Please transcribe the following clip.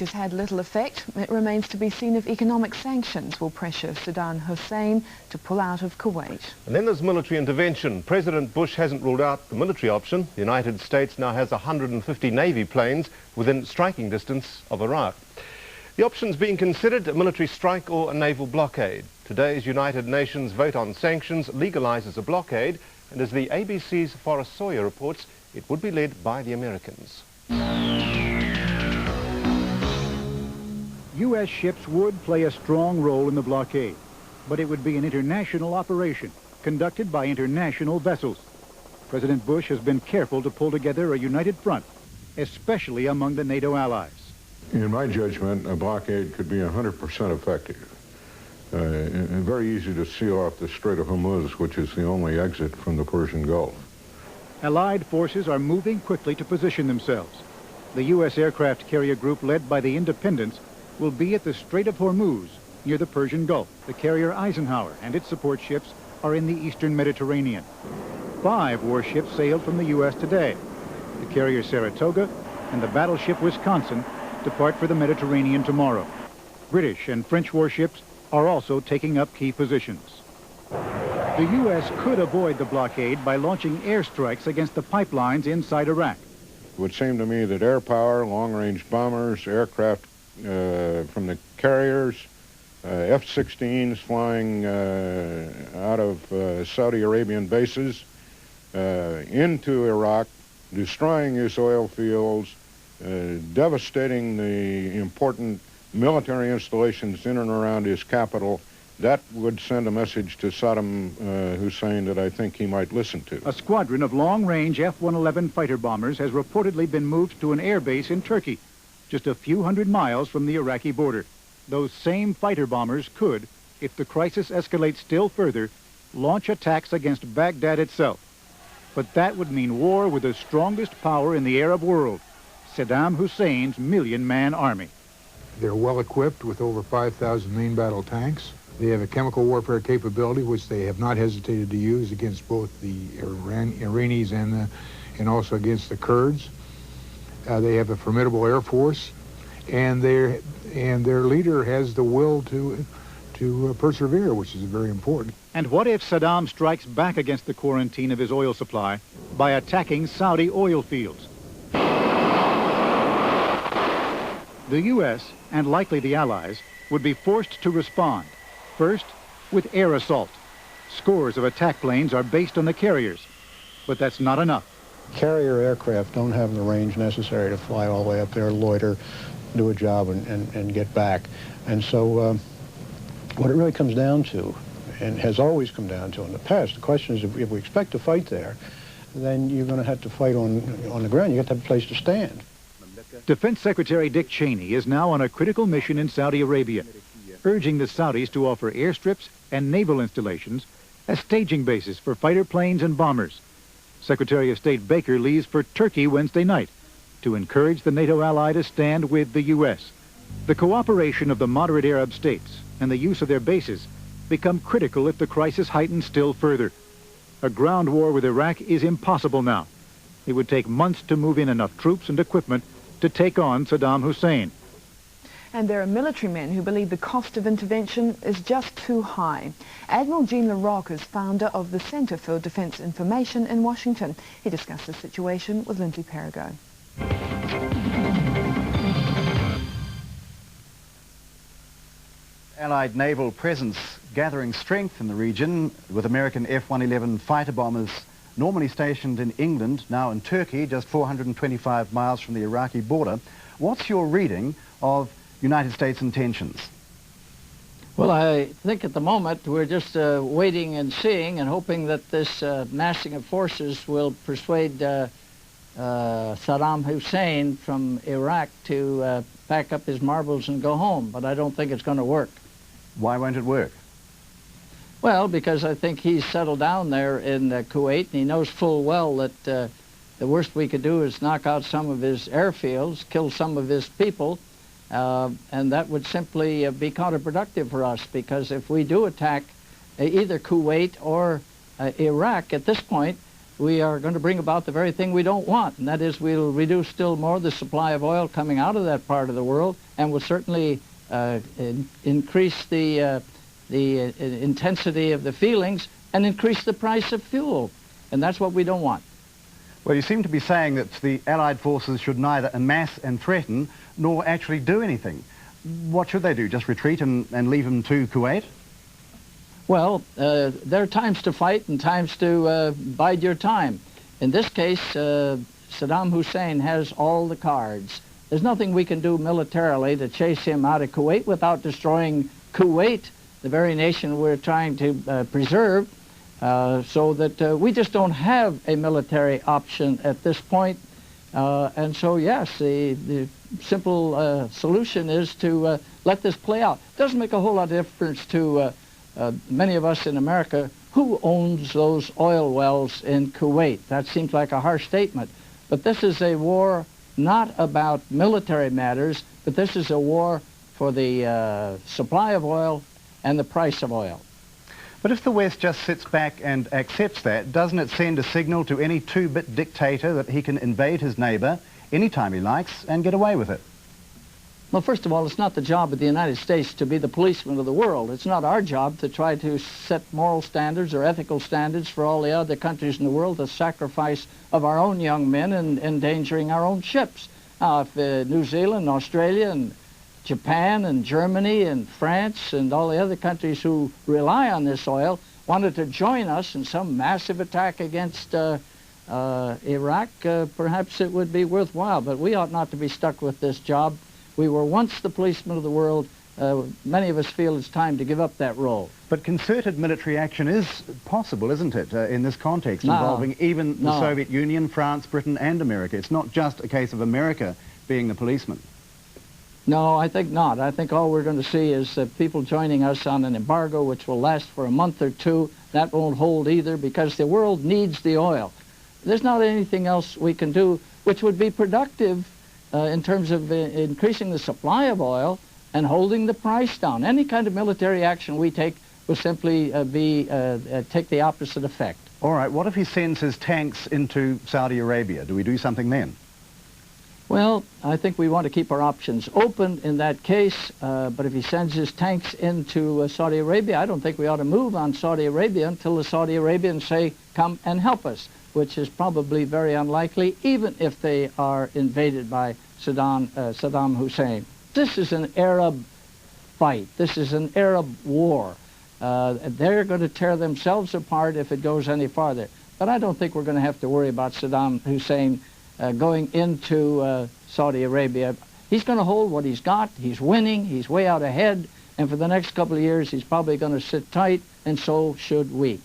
Has had little effect. It remains to be seen if economic sanctions will pressure Saddam Hussein to pull out of Kuwait. And then there's military intervention. President Bush hasn't ruled out the military option. The United States now has 150 Navy planes within striking distance of Iraq. The options being considered: a military strike or a naval blockade. Today's United Nations vote on sanctions legalizes a blockade, and as the ABC's Forrest Sawyer reports, it would be led by the Americans. U.S. ships would play a strong role in the blockade, but it would be an international operation conducted by international vessels. President Bush has been careful to pull together a united front, especially among the NATO allies. In my judgment, a blockade could be 100% effective. And very easy to seal off the Strait of Hormuz, which is the only exit from the Persian Gulf. Allied forces are moving quickly to position themselves. The U.S. aircraft carrier group led by the Independents will be at the Strait of Hormuz, near the Persian Gulf. The carrier Eisenhower and its support ships are in the eastern Mediterranean. 5 warships sailed from the U.S. today. The carrier Saratoga and the battleship Wisconsin depart for the Mediterranean tomorrow. British and French warships are also taking up key positions. The U.S. could avoid the blockade by launching airstrikes against the pipelines inside Iraq. It would seem to me that air power, long-range bombers, aircraft from the carriers, F-16s flying out of Saudi Arabian bases into Iraq, destroying its oil fields, devastating the important military installations in and around his capital. That would send a message to Saddam Hussein that I think he might listen to. A squadron of long-range F-111 fighter bombers has reportedly been moved to an air base in Turkey, just a few hundred miles from the Iraqi border. Those same fighter bombers could, if the crisis escalates still further, launch attacks against Baghdad itself. But that would mean war with the strongest power in the Arab world, Saddam Hussein's million-man army. They're well equipped with over 5,000 main battle tanks. They have a chemical warfare capability which they have not hesitated to use against both the Iranians and also against the Kurds. They have a formidable air force, and their leader has the will to persevere, which is very important. And what if Saddam strikes back against the quarantine of his oil supply by attacking Saudi oil fields? The U.S., and likely the Allies, would be forced to respond, first with air assault. Scores of attack planes are based on the carriers, but that's not enough. Carrier aircraft don't have the range necessary to fly all the way up there, loiter, do a job, and get back. And so what it really comes down to, and has always come down to in the past, the question is if we expect to fight there, then you're going to have to fight on the ground. You have to have a place to stand. Defense Secretary Dick Cheney is now on a critical mission in Saudi Arabia, urging the Saudis to offer airstrips and naval installations as staging bases for fighter planes and bombers. Secretary of State Baker leaves for Turkey Wednesday night to encourage the NATO ally to stand with the U.S. The cooperation of the moderate Arab states and the use of their bases become critical if the crisis heightens still further. A ground war with Iraq is impossible now. It would take months to move in enough troops and equipment to take on Saddam Hussein. And there are military men who believe the cost of intervention is just too high. Admiral Jean LaRocque is founder of the Center for Defense Information in Washington. He discussed the situation with Lindsay Perigo. Allied naval presence gathering strength in the region, with American F-111 fighter bombers normally stationed in England, now in Turkey, just 425 miles from the Iraqi border. What's your reading of United States intentions? Well, I think at the moment we're just waiting and seeing and hoping that this massing of forces will persuade Saddam Hussein from Iraq to pack up his marbles and go home, but I don't think it's going to work. Why won't it work? Well, because I think he's settled down there in Kuwait, and he knows full well that the worst we could do is knock out some of his airfields, kill some of his people, and that would simply be counterproductive for us, because if we do attack either Kuwait or Iraq at this point, we are going to bring about the very thing we don't want, and that is we'll reduce still more the supply of oil coming out of that part of the world, and will certainly increase the intensity of the feelings and increase the price of fuel, and that's what we don't want. Well, you seem to be saying that the Allied forces should neither amass and threaten nor actually do anything. What should they do, just retreat and leave them to Kuwait? Well, there are times to fight and times to bide your time. In this case, Saddam Hussein has all the cards. There's nothing we can do militarily to chase him out of Kuwait without destroying Kuwait, the very nation we're trying to preserve, so that we just don't have a military option at this point. And so, yes, the simple solution is to let this play out. It doesn't make a whole lot of difference to many of us in America who owns those oil wells in Kuwait. That seems like a harsh statement. But this is a war not about military matters, but this is a war for the supply of oil and the price of oil. But if the West just sits back and accepts that, doesn't it send a signal to any two-bit dictator that he can invade his neighbor anytime he likes and get away with it? Well, first of all, it's not the job of the United States to be the policeman of the world. It's not our job to try to set moral standards or ethical standards for all the other countries in the world, the sacrifice of our own young men and endangering our own ships. Now, if New Zealand, Australia, and Japan, and Germany, and France, and all the other countries who rely on this oil wanted to join us in some massive attack against Iraq, perhaps it would be worthwhile, but we ought not to be stuck with this job. We were once the policemen of the world. Many of us feel it's time to give up that role. But concerted military action is possible, isn't it, in this context, involving even the Soviet Union, France, Britain, and America? It's not just a case of America being the policeman. No, I think not. I think all we're going to see is people joining us on an embargo which will last for a month or two. That won't hold either because the world needs the oil. There's not anything else we can do which would be productive in terms of increasing the supply of oil and holding the price down. Any kind of military action we take will simply take the opposite effect. All right, what if he sends his tanks into Saudi Arabia? Do we do something then? Well, I think we want to keep our options open in that case, but if he sends his tanks into Saudi Arabia, I don't think we ought to move on Saudi Arabia until the Saudi Arabians say, come and help us, which is probably very unlikely, even if they are invaded by Saddam Hussein. This is an Arab fight. This is an Arab war. They're going to tear themselves apart if it goes any farther. But I don't think we're going to have to worry about Saddam Hussein going into Saudi Arabia. He's going to hold what he's got. He's winning. He's way out ahead. And for the next couple of years, he's probably going to sit tight, and so should we.